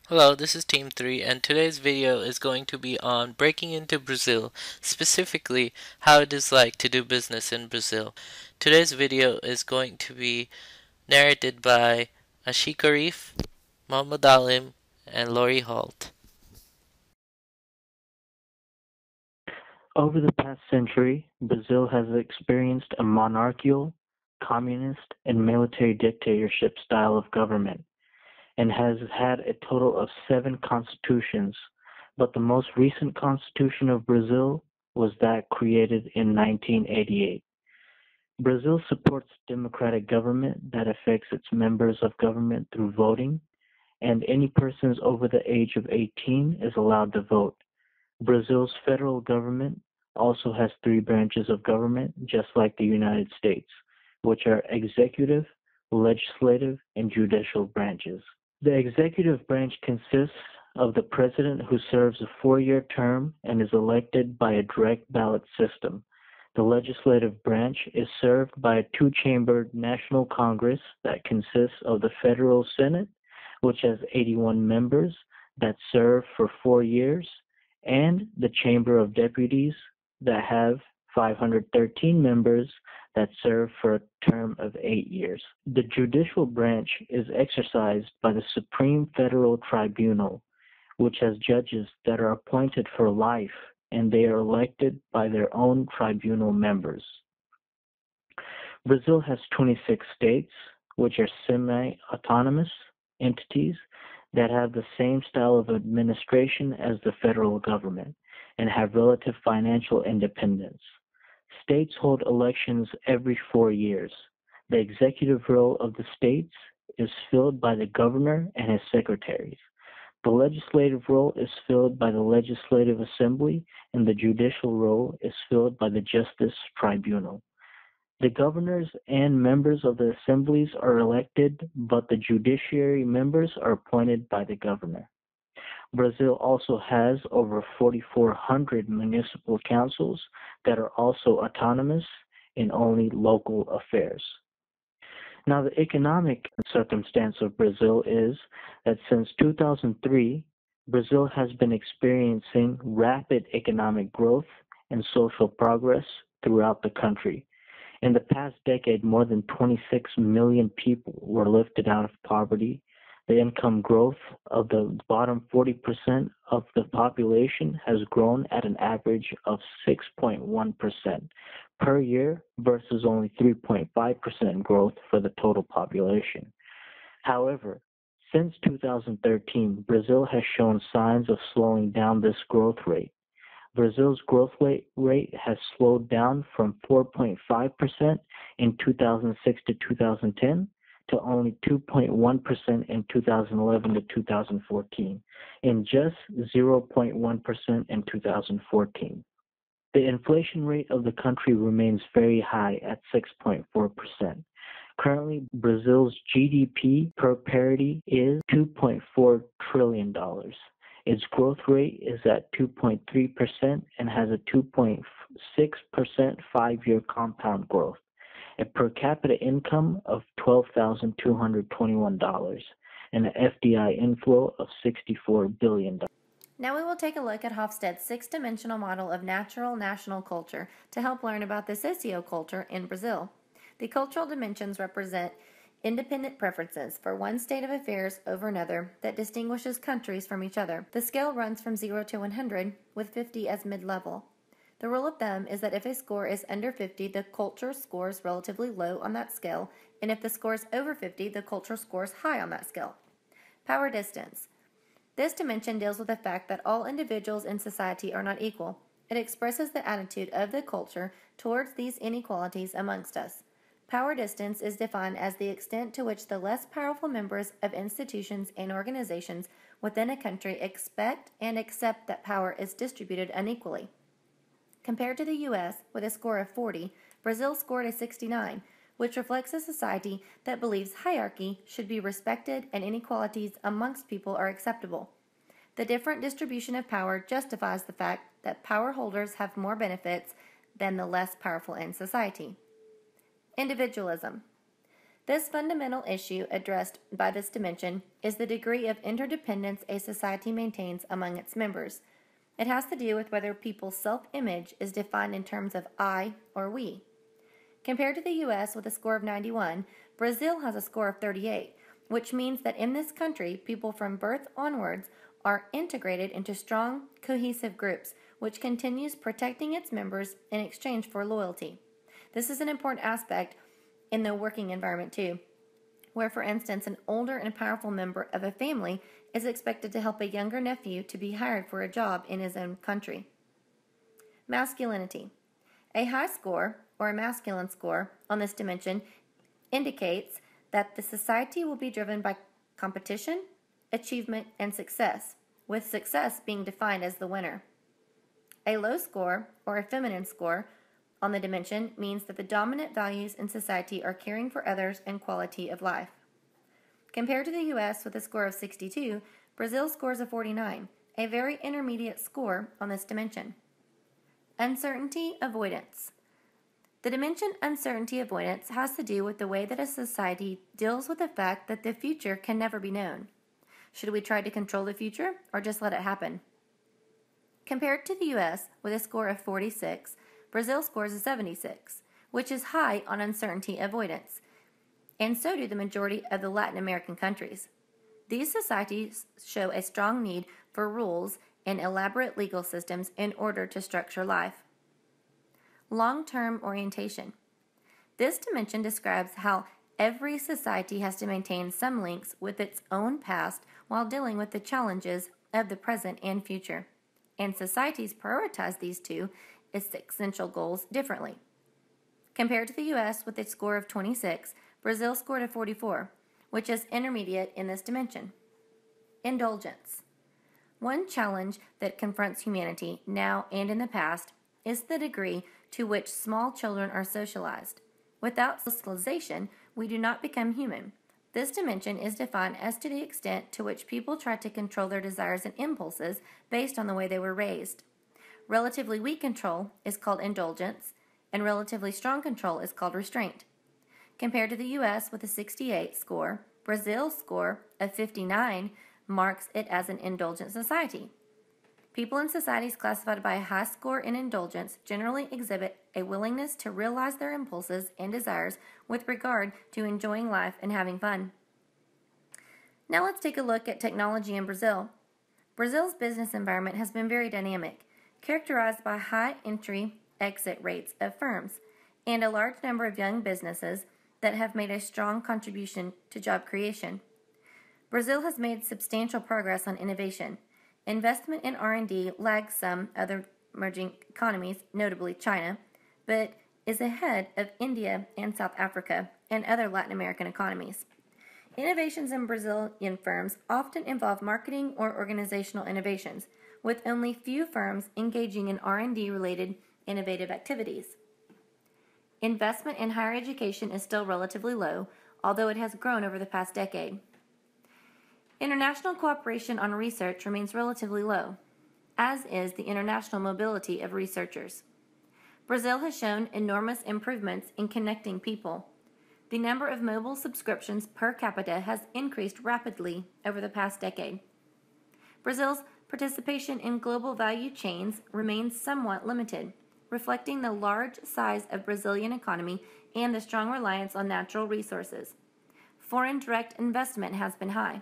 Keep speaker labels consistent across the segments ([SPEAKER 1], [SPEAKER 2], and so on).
[SPEAKER 1] Hello, this is Team 3, and today's video is going to be on breaking into Brazil, specifically how it is like to do business in Brazil. Today's video is going to be narrated by Ashik Arif, Mohammed Alim, and Lori Holt.
[SPEAKER 2] Over the past century, Brazil has experienced a monarchical, communist, and military dictatorship style of government, and has had a total of 7 constitutions, but the most recent constitution of Brazil was that created in 1988. Brazil supports democratic government that affects its members of government through voting, and any persons over the age of 18 is allowed to vote. Brazil's federal government also has 3 branches of government, just like the United States, which are executive, legislative, and judicial branches. The executive branch consists of the president, who serves a 4-year term and is elected by a direct ballot system. The legislative branch is served by a 2-chambered National Congress that consists of the Federal Senate, which has 81 members that serve for 4 years, and the Chamber of Deputies that have 513 members that serve for a term of 8 years. The judicial branch is exercised by the Supreme Federal Tribunal, which has judges that are appointed for life, and they are elected by their own tribunal members. Brazil has 26 states, which are semi-autonomous entities that have the same style of administration as the federal government and have relative financial independence. States hold elections every 4 years. The executive role of the states is filled by the governor and his secretaries. The legislative role is filled by the Legislative Assembly, and the judicial role is filled by the Justice Tribunal. The governors and members of the assemblies are elected, but the judiciary members are appointed by the governor. Brazil also has over 4,400 municipal councils that are also autonomous in only local affairs. Now, the economic circumstance of Brazil is that since 2003, Brazil has been experiencing rapid economic growth and social progress throughout the country. In the past decade, more than 26 million people were lifted out of poverty. The income growth of the bottom 40% of the population has grown at an average of 6.1% per year versus only 3.5% growth for the total population. However, since 2013, Brazil has shown signs of slowing down this growth rate. Brazil's growth rate has slowed down from 4.5% in 2006 to 2010 to only 2.1% in 2011 to 2014, and just 0.1% in 2014. The inflation rate of the country remains very high at 6.4%. Currently, Brazil's GDP per parity is $2.4 trillion. Its growth rate is at 2.3% and has a 2.6% 5-year compound growth. A per capita income of $12,221, and an FDI inflow of $64 billion.
[SPEAKER 3] Now we will take a look at Hofstede's 6-dimensional model of natural national culture to help learn about the socioculture in Brazil. The cultural dimensions represent independent preferences for one state of affairs over another that distinguishes countries from each other. The scale runs from 0 to 100, with 50 as mid-level. The rule of thumb is that if a score is under 50, the culture scores relatively low on that scale, and if the score is over 50, the culture scores high on that scale. Power distance. This dimension deals with the fact that all individuals in society are not equal. It expresses the attitude of the culture towards these inequalities amongst us. Power distance is defined as the extent to which the less powerful members of institutions and organizations within a country expect and accept that power is distributed unequally. Compared to the U.S., with a score of 40, Brazil scored a 69, which reflects a society that believes hierarchy should be respected and inequalities amongst people are acceptable. The different distribution of power justifies the fact that power holders have more benefits than the less powerful in society. Individualism. This fundamental issue addressed by this dimension is the degree of interdependence a society maintains among its members. It has to do with whether people's self-image is defined in terms of I or we. Compared to the U.S. with a score of 91, Brazil has a score of 38, which means that in this country, people from birth onwards are integrated into strong, cohesive groups, which continues protecting its members in exchange for loyalty. This is an important aspect in the working environment too, where, for instance, an older and powerful member of a family is expected to help a younger nephew to be hired for a job in his own country. Masculinity. A high score, or a masculine score, on this dimension indicates that the society will be driven by competition, achievement, and success, with success being defined as the winner. A low score, or a feminine score, on the dimension means that the dominant values in society are caring for others and quality of life. Compared to the U.S. with a score of 62, Brazil scores a 49, a very intermediate score on this dimension. Uncertainty avoidance. The dimension uncertainty avoidance has to do with the way that a society deals with the fact that the future can never be known. Should we try to control the future or just let it happen? Compared to the U.S. with a score of 46, Brazil scores a 76, which is high on uncertainty avoidance, and so do the majority of the Latin American countries. These societies show a strong need for rules and elaborate legal systems in order to structure life. Long-term orientation. This dimension describes how every society has to maintain some links with its own past while dealing with the challenges of the present and future, and societies prioritize these two essential goals differently. Compared to the U.S. with its score of 26, Brazil scored a 44, which is intermediate in this dimension. Indulgence. One challenge that confronts humanity now and in the past is the degree to which small children are socialized. Without socialization, we do not become human. This dimension is defined as to the extent to which people try to control their desires and impulses based on the way they were raised. Relatively weak control is called indulgence, and relatively strong control is called restraint. Compared to the U.S. with a 68 score, Brazil's score of 59 marks it as an indulgent society. People in societies classified by a high score in indulgence generally exhibit a willingness to realize their impulses and desires with regard to enjoying life and having fun. Now let's take a look at technology in Brazil. Brazil's business environment has been very dynamic, characterized by high entry-exit rates of firms and a large number of young businesses that have made a strong contribution to job creation. Brazil has made substantial progress on innovation. Investment in R&D lags some other emerging economies, notably China, but is ahead of India and South Africa and other Latin American economies. Innovations in Brazilian firms often involve marketing or organizational innovations, with only few firms engaging in R&D related innovative activities. Investment in higher education is still relatively low, although it has grown over the past decade. International cooperation on research remains relatively low, as is the international mobility of researchers. Brazil has shown enormous improvements in connecting people. The number of mobile subscriptions per capita has increased rapidly over the past decade. Brazil's participation in global value chains remains somewhat limited, reflecting the large size of Brazilian economy and the strong reliance on natural resources. Foreign direct investment has been high.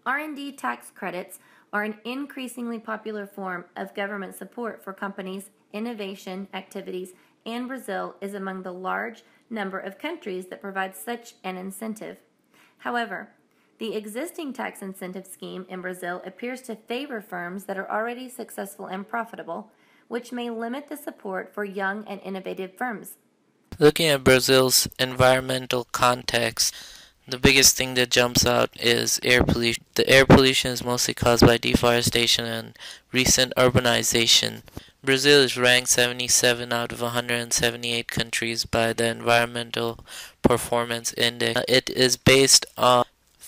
[SPEAKER 3] R&D tax credits are an increasingly popular form of government support for companies' innovation activities, and Brazil is among the large number of countries that provide such an incentive. However, the existing tax incentive scheme in Brazil appears to favor firms that are already successful and profitable, which may limit the support for young and innovative firms.
[SPEAKER 1] Looking at Brazil's environmental context, the biggest thing that jumps out is air pollution. The air pollution is mostly caused by deforestation and recent urbanization. Brazil is ranked 77 out of 178 countries by the Environmental Performance Index. It is based on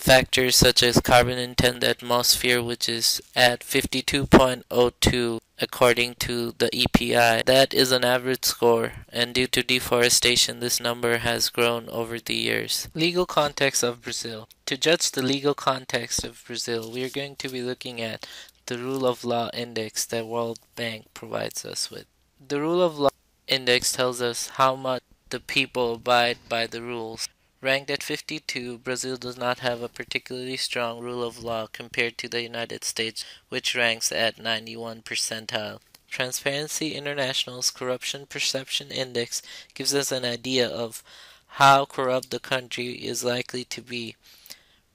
[SPEAKER 1] factors such as carbon in the atmosphere, which is at 52.02 according to the EPI. That is an average score, and due to deforestation, this number has grown over the years. Legal context of Brazil. To judge the legal context of Brazil, we are going to be looking at the Rule of Law Index that World Bank provides us with. The Rule of Law Index tells us how much the people abide by the rules. Ranked at 52, Brazil does not have a particularly strong rule of law compared to the United States, which ranks at 91 percentile. Transparency International's Corruption Perception Index gives us an idea of how corrupt the country is likely to be.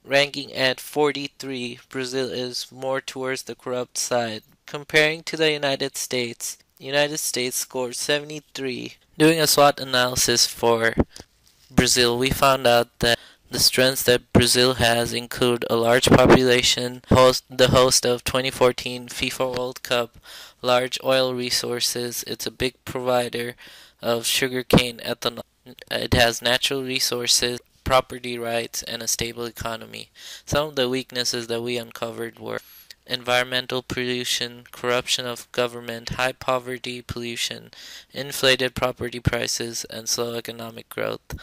[SPEAKER 1] Ranking at 43, Brazil is more towards the corrupt side. Comparing to the United States scored 73. Doing a SWOT analysis for Brazil, we found out that the strengths that Brazil has include a large population, the host of 2014 FIFA World Cup, large oil resources, it's a big provider of sugarcane ethanol, it has natural resources, property rights, and a stable economy. Some of the weaknesses that we uncovered were environmental pollution, corruption of government, high poverty, pollution, inflated property prices, and slow economic growth.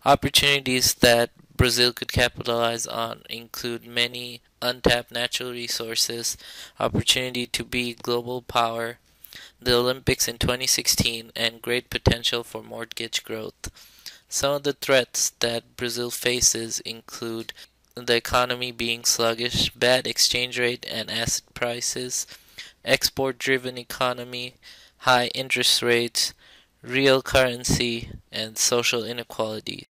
[SPEAKER 1] Opportunities that Brazil could capitalize on include many untapped natural resources, opportunity to be global power, the Olympics in 2016, and great potential for mortgage growth. Some of the threats that Brazil faces include the economy being sluggish, bad exchange rate and asset prices, export-driven economy, high interest rates, real currency, and social inequality.